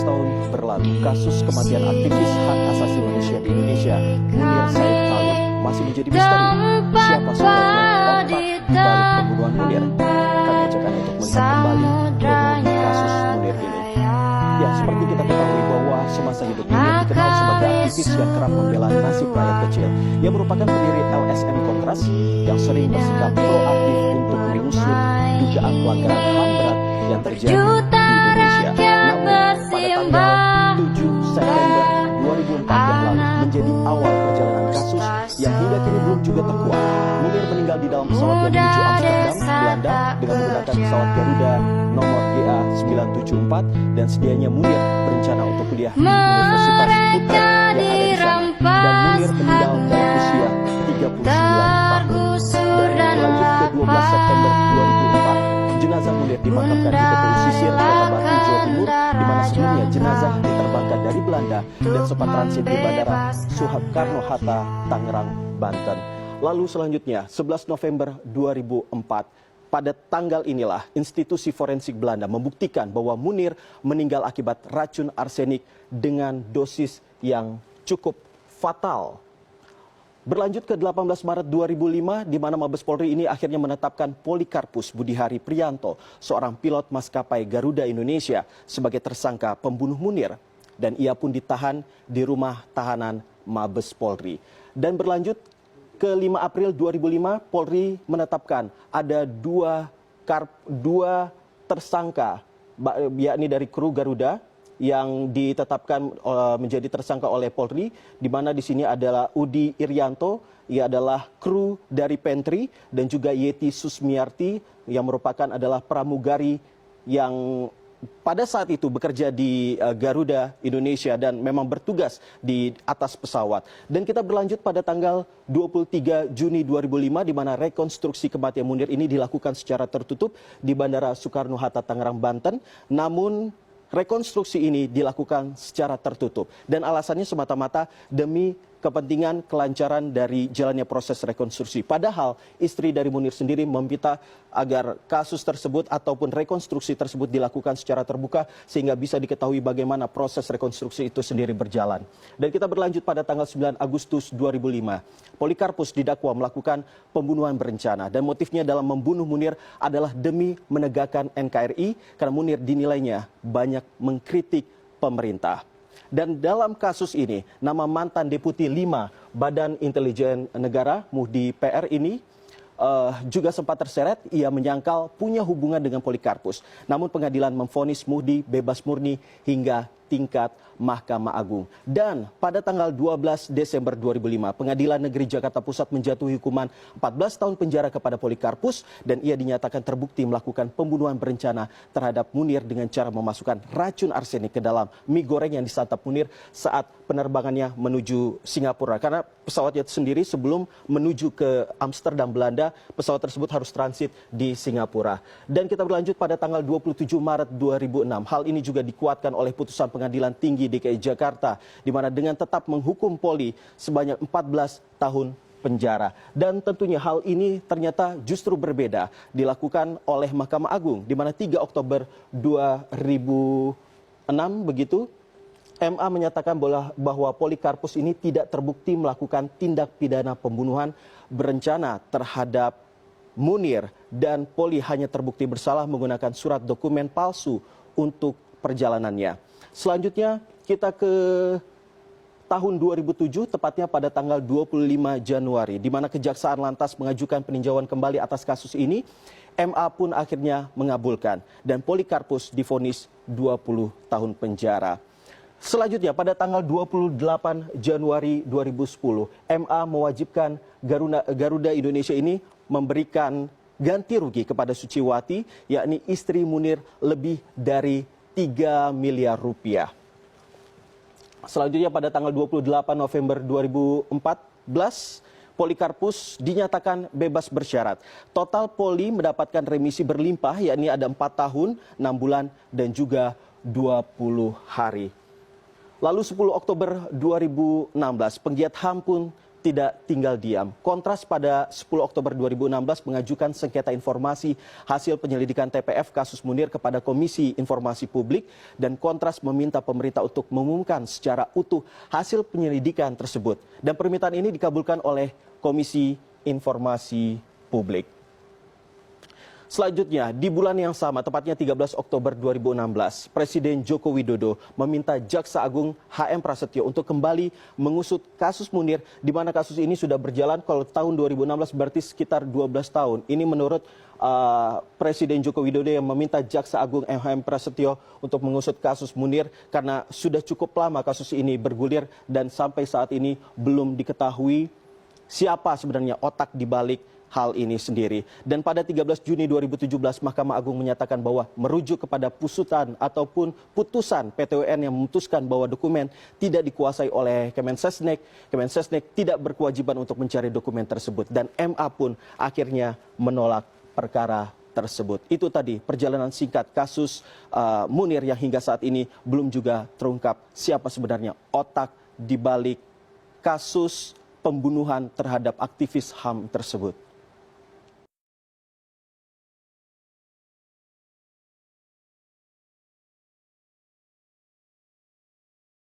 tahun berlalu, kasus kematian aktivis hak asasi manusia di Indonesia, Munir Said Khalid, masih menjadi misteri. Siapa sebenarnya otak di balik pembunuhan Munir? Kami ajak Anda untuk melihat kembali kronologi kasus Munir ini. Ya, seperti kita ketahui bahwa semasa hidup Munir dikenal sebagai aktivis yang kerap membela nasib rakyat kecil. Ia merupakan pendiri LSM Kontras yang sering bersikap proaktif untuk mengusut dugaan pelanggaran HAM berat yang terjadi di Indonesia. Namun, pada tanggal 7 September 2004 yang lalu menjadi awal perjalanan kasus yang hingga kini belum juga terkuak. Munir meninggal di dalam pesawat yang menuju Amsterdam, Belanda dengan menggunakan pesawat Garuda nomor GA974 dan sedianya Munir berencana untuk kuliah di Universitas Utrecht yang ada di sana. Dan Munir meninggal dalam usia 39 tahun. Dan lanjut ke 12 September 2004, jenazah Munir dimakamkan di TPU Sisir, Kota Batu, Jawa Timur, di mana sebelumnya jenazah diterbangkan dari Belanda dan sempat transit di Bandara Soekarno-Hatta, Tangerang, Banten. Lalu selanjutnya, 11 November 2004, pada tanggal inilah institusi forensik Belanda membuktikan bahwa Munir meninggal akibat racun arsenik dengan dosis yang cukup fatal. Berlanjut ke 18 Maret 2005, di mana Mabes Polri ini akhirnya menetapkan Polikarpus Budihari Priyanto, seorang pilot maskapai Garuda Indonesia, sebagai tersangka pembunuh Munir. Dan ia pun ditahan di rumah tahanan Mabes Polri. Dan berlanjut ke 5 April 2005, Polri menetapkan ada dua tersangka, yakni dari kru Garuda, yang ditetapkan menjadi tersangka oleh Polri, di mana di sini adalah Udi Irianto, ia adalah kru dari Pentri, dan juga Yeti Susmiarti yang merupakan adalah pramugari yang pada saat itu bekerja di Garuda Indonesia dan memang bertugas di atas pesawat. Dan kita berlanjut pada tanggal 23 Juni 2005, di mana rekonstruksi kematian Munir ini dilakukan secara tertutup di Bandara Soekarno-Hatta, Tangerang, Banten. Namun rekonstruksi ini dilakukan secara tertutup dan alasannya semata-mata demi kepentingan kelancaran dari jalannya proses rekonstruksi. Padahal istri dari Munir sendiri meminta agar kasus tersebut ataupun rekonstruksi tersebut dilakukan secara terbuka sehingga bisa diketahui bagaimana proses rekonstruksi itu sendiri berjalan. Dan kita berlanjut pada tanggal 9 Agustus 2005. Polikarpus didakwa melakukan pembunuhan berencana dan motifnya dalam membunuh Munir adalah demi menegakkan NKRI karena Munir dinilainya banyak mengkritik pemerintah. Dan dalam kasus ini, nama mantan Deputi 5 Badan Intelijen Negara, Muhdi PR ini juga sempat terseret. Ia menyangkal punya hubungan dengan Polikarpus. Namun pengadilan memvonis Muhdi bebas murni hingga tingkat Mahkamah Agung. Dan pada tanggal 12 Desember 2005, Pengadilan Negeri Jakarta Pusat menjatuhi hukuman 14 tahun penjara kepada Polikarpus dan ia dinyatakan terbukti melakukan pembunuhan berencana terhadap Munir dengan cara memasukkan racun arsenik ke dalam mie goreng yang disantap Munir saat penerbangannya menuju Singapura. Karena pesawatnya sendiri sebelum menuju ke Amsterdam, Belanda, pesawat tersebut harus transit di Singapura. Dan kita berlanjut pada tanggal 27 Maret 2006. Hal ini juga dikuatkan oleh putusan Pengadilan Tinggi DKI Jakarta, di mana dengan tetap menghukum Poli sebanyak 14 tahun penjara. Dan tentunya hal ini ternyata justru berbeda dilakukan oleh Mahkamah Agung, di mana 3 Oktober 2006 begitu, MA menyatakan bahwa Polikarpus ini tidak terbukti melakukan tindak pidana pembunuhan berencana terhadap Munir dan Poli hanya terbukti bersalah menggunakan surat dokumen palsu untuk perjalanannya. Selanjutnya kita ke tahun 2007, tepatnya pada tanggal 25 Januari, di mana Kejaksaan lantas mengajukan peninjauan kembali atas kasus ini. MA pun akhirnya mengabulkan dan Polikarpus divonis 20 tahun penjara. Selanjutnya pada tanggal 28 Januari 2010, MA mewajibkan Garuda Indonesia ini memberikan ganti rugi kepada Suciwati, yakni istri Munir, lebih dari 3 miliar rupiah. Selanjutnya pada tanggal 28 November 2014, Polikarpus dinyatakan bebas bersyarat. Total Poli mendapatkan remisi berlimpah, yakni ada 4 tahun, 6 bulan, dan juga 20 hari. Lalu 10 Oktober 2016, penggiat HAM pun tidak tinggal diam. Kontras pada 10 Oktober 2016 mengajukan sengketa informasi hasil penyelidikan TPF kasus Munir kepada Komisi Informasi Publik, dan Kontras meminta pemerintah untuk mengumumkan secara utuh hasil penyelidikan tersebut. Dan permintaan ini dikabulkan oleh Komisi Informasi Publik. Selanjutnya, di bulan yang sama, tepatnya 13 Oktober 2016, Presiden Joko Widodo meminta Jaksa Agung HM Prasetyo untuk kembali mengusut kasus Munir, di mana kasus ini sudah berjalan kalau tahun 2016 berarti sekitar 12 tahun. Ini menurut Presiden Joko Widodo yang meminta Jaksa Agung HM Prasetyo untuk mengusut kasus Munir karena sudah cukup lama kasus ini bergulir dan sampai saat ini belum diketahui siapa sebenarnya otak di balik hal ini sendiri. Dan pada 13 Juni 2017, Mahkamah Agung menyatakan bahwa merujuk kepada putusan ataupun putusan PT UN yang memutuskan bahwa dokumen tidak dikuasai oleh Kemensesnek. Kemensesnek tidak berkewajiban untuk mencari dokumen tersebut. Dan MA pun akhirnya menolak perkara tersebut. Itu tadi perjalanan singkat kasus Munir yang hingga saat ini belum juga terungkap siapa sebenarnya otak di balik kasus pembunuhan terhadap aktivis HAM tersebut.